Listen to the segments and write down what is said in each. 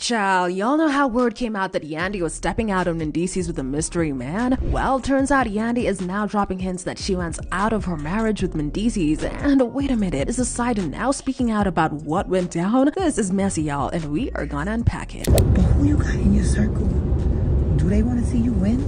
Child, y'all know how word came out that Yandy was stepping out on Mendeecees with a mystery man? Well, turns out Yandy is now dropping hints that she wants out of her marriage with Mendeecees. And wait a minute, is Poseidon now speaking out about what went down? This is messy, y'all, and we are gonna unpack it. But who you got in your circle? Do they want to see you win?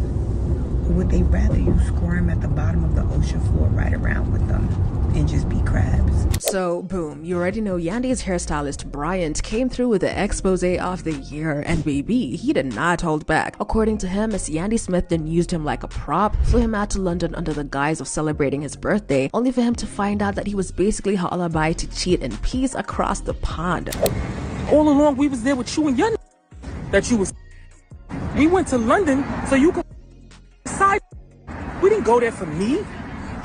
Or would they rather you squirm at the bottom of the ocean floor right around with them and just be crabs? So, boom, you already know Yandy's hairstylist Bryant came through with the expose of the year, and baby, he did not hold back. According to him, Miss Yandy Smith then used him like a prop, flew him out to London under the guise of celebrating his birthday, only for him to find out that he was basically her alibi to cheat in peace across the pond. All along, we was there with you and Yandy. That you was. We went to London so you could decide. We didn't go there for me.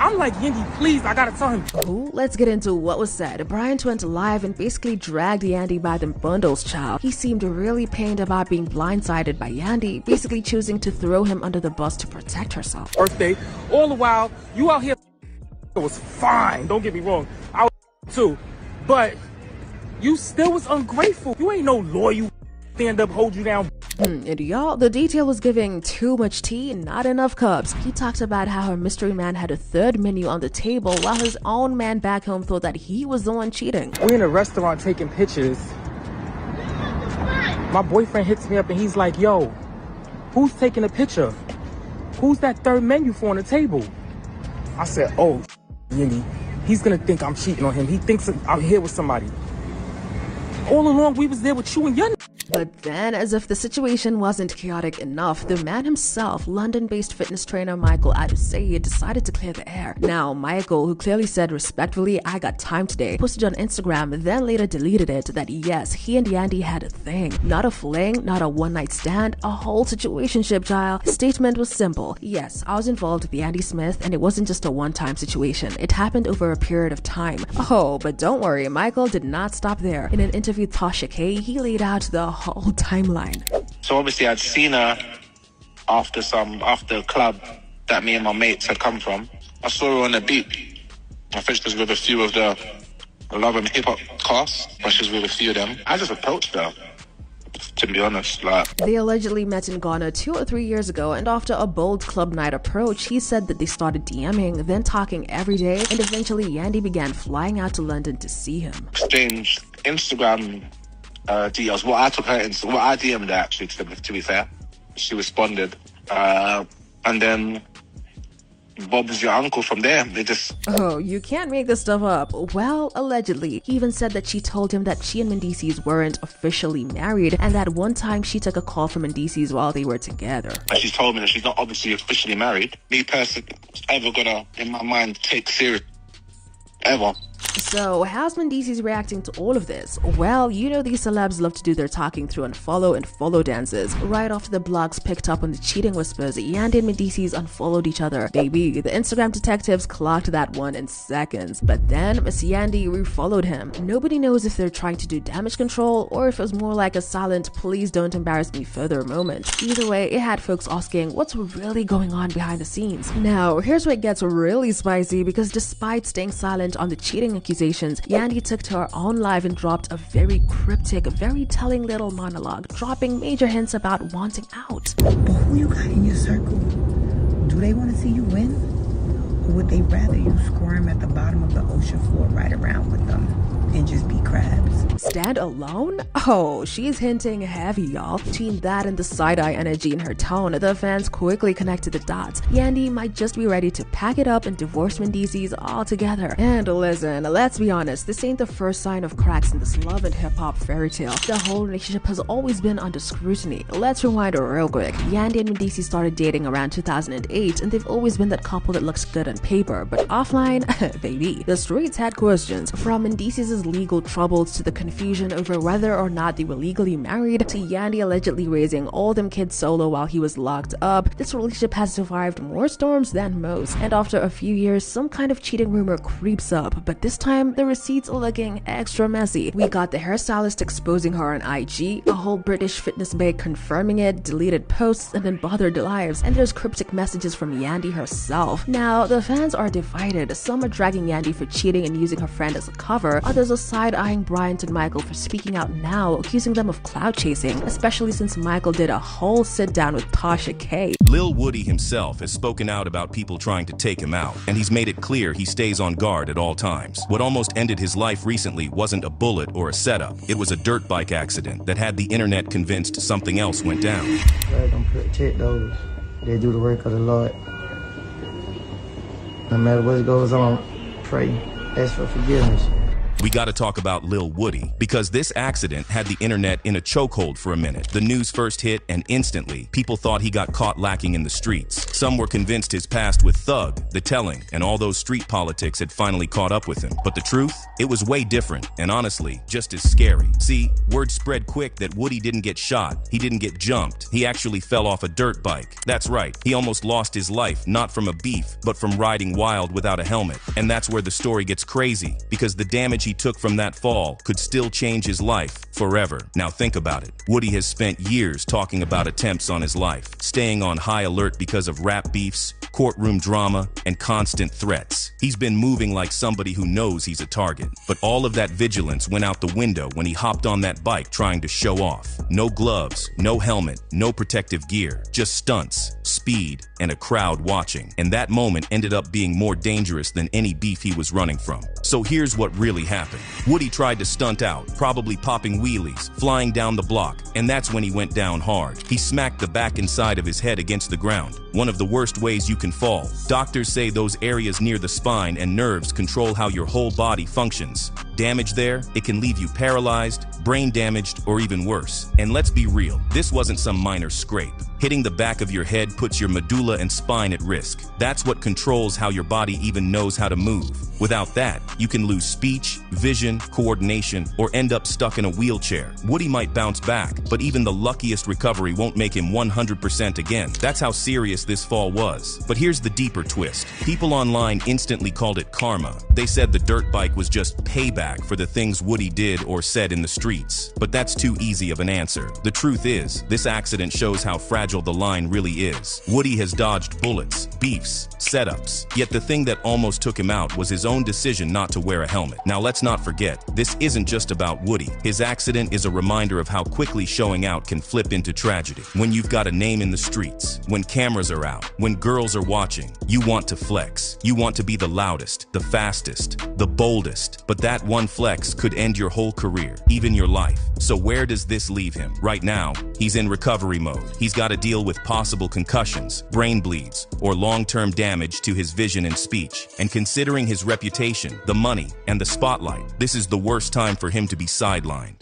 I'm like, Yandy, please, I gotta tell him. Ooh, let's get into what was said. Bryant went live and basically dragged Yandy by them bundles, child. He seemed really pained about being blindsided by Yandy, basically choosing to throw him under the bus to protect herself. Birthday, all the while, you out here. It was fine, don't get me wrong. I was too. But you still was ungrateful. You ain't no loyal stand up, hold you down. And y'all, the detail was giving too much tea, not enough cups. He talked about how her mystery man had a third menu on the table while his own man back home thought that he was the one cheating. We're in a restaurant taking pictures. My boyfriend hits me up and he's like, yo, who's taking a picture? Who's that third menu for on the table? I said, oh, Yandy, he's gonna think I'm cheating on him. He thinks I'm here with somebody. All along, we was there with you and Yandy. But then, as if the situation wasn't chaotic enough, the man himself, London-based fitness trainer Michael Adusei, decided to clear the air. Now, Michael, who clearly said respectfully, "I got time today," posted on Instagram, then later deleted it, that yes, he and Yandy had a thing. Not a fling, not a one-night stand, a whole situationship, child. His statement was simple. Yes, I was involved with Yandy Smith, and it wasn't just a one-time situation. It happened over a period of time. Oh, but don't worry, Michael did not stop there. In an interview with Tasha K, he laid out the whole timeline. So obviously I'd seen her after a club that me and my mates had come from. I saw her on the beat. I think she was with a few of the love and hip hop class, but she was with a few of them. I just approached her, to be honest. They allegedly met in Ghana 2 or 3 years ago, and after a bold club night approach, he said that they started DMing, then talking every day, and eventually Yandy began flying out to London to see him. Exchanged Instagram details. What I DM'd her actually, to be fair. She responded, and then Bob's your uncle from there. They just... Oh, you can't make this stuff up. Well, allegedly. He even said that she told him that she and Mendeecees weren't officially married, and that one time she took a call from Mendeecees while they were together. And she's told me that she's not obviously officially married. Me personally, ever gonna, in my mind, take serious. Ever. So, how's Mendeecees reacting to all of this? Well, you know these celebs love to do their talking through unfollow and follow dances. Right after the blogs picked up on the cheating whispers, Yandy and Mendeecees unfollowed each other. Baby, the Instagram detectives clocked that one in seconds. But then, Miss Yandy refollowed him. Nobody knows if they're trying to do damage control or if it was more like a silent, please don't embarrass me further moment. Either way, it had folks asking what's really going on behind the scenes. Now, here's where it gets really spicy, because despite staying silent on the cheating accusations, Yandy took to her own live and dropped a very cryptic, very telling little monologue, dropping major hints about wanting out. But who you got in your circle? Do they want to see you win? Or would they rather you squirm at the bottom of the ocean floor right around with them and just be crabs? Stand alone? Oh, she's hinting heavy, y'all. Between that and the side-eye energy in her tone, the fans quickly connected the dots. Yandy might just be ready to pack it up and divorce Mendeecees altogether. And listen, let's be honest, this ain't the first sign of cracks in this love and hip-hop fairy tale. The whole relationship has always been under scrutiny. Let's rewind real quick. Yandy and Mendeecees started dating around 2008, and they've always been that couple that looks good on paper, but offline, baby, the streets had questions. From Mendeecees' legal troubles to the confusion over whether or not they were legally married, to Yandy allegedly raising all them kids solo while he was locked up, this relationship has survived more storms than most. And after a few years, some kind of cheating rumor creeps up, but this time the receipts are looking extra messy. We got the hairstylist exposing her on IG, a whole British fitness babe confirming it, deleted posts, and unbothered lives, and there's cryptic messages from Yandy herself. Now, the fans are divided. Some are dragging Yandy for cheating and using her friend as a cover, others was side-eyeing Bryant and Michael for speaking out now, accusing them of clout chasing, especially since Michael did a whole sit-down with Tasha K. Lil Woody himself has spoken out about people trying to take him out, and he's made it clear he stays on guard at all times. What almost ended his life recently wasn't a bullet or a setup. It was a dirt bike accident that had the internet convinced something else went down. Let them protect those. They do the work of the Lord. No matter what goes on, pray, ask for forgiveness. We gotta talk about Lil Woody, because this accident had the internet in a chokehold for a minute. The news first hit, and instantly, people thought he got caught lacking in the streets. Some were convinced his past with Thug, The Telling, and all those street politics had finally caught up with him. But the truth? It was way different, and honestly, just as scary. See, word spread quick that Woody didn't get shot, he didn't get jumped, he actually fell off a dirt bike. That's right, he almost lost his life, not from a beef, but from riding wild without a helmet. And that's where the story gets crazy, because the damage he took from that fall could still change his life forever. Now think about it. Woody has spent years talking about attempts on his life, staying on high alert because of rap beefs, courtroom drama, and constant threats. He's been moving like somebody who knows he's a target. But all of that vigilance went out the window when he hopped on that bike trying to show off. No gloves, no helmet, no protective gear, just stunts, speed, and a crowd watching. And that moment ended up being more dangerous than any beef he was running from. So here's what really happened. Woody tried to stunt out, probably popping wheelies, flying down the block, and that's when he went down hard. He smacked the back and side of his head against the ground, one of the worst ways you can fall. Doctors say those areas near the spine and nerves control how your whole body functions. Damage there, it can leave you paralyzed, brain damaged, or even worse. And let's be real, this wasn't some minor scrape. Hitting the back of your head puts your medulla and spine at risk. That's what controls how your body even knows how to move. Without that, you can lose speech, vision, coordination, or end up stuck in a wheelchair. Woody might bounce back, but even the luckiest recovery won't make him 100% again. That's how serious this fall was. But here's the deeper twist. People online instantly called it karma. They said the dirt bike was just payback for the things Woody did or said in the streets. But that's too easy of an answer. The truth is, this accident shows how fragile the line really is. Woody has dodged bullets, beefs, setups, yet the thing that almost took him out was his own decision not to wear a helmet. Now let's not forget, this isn't just about Woody. His accident is a reminder of how quickly showing out can flip into tragedy. When you've got a name in the streets, when cameras are out, when girls are watching, you want to flex. You want to be the loudest, the fastest, the boldest. But that one flex could end your whole career, even your life. So where does this leave him? Right now, he's in recovery mode. He's got to deal with possible concussions, brain bleeds, or long-term damage to his vision and speech. And considering his reputation, the money, and the spotlight, this is the worst time for him to be sidelined.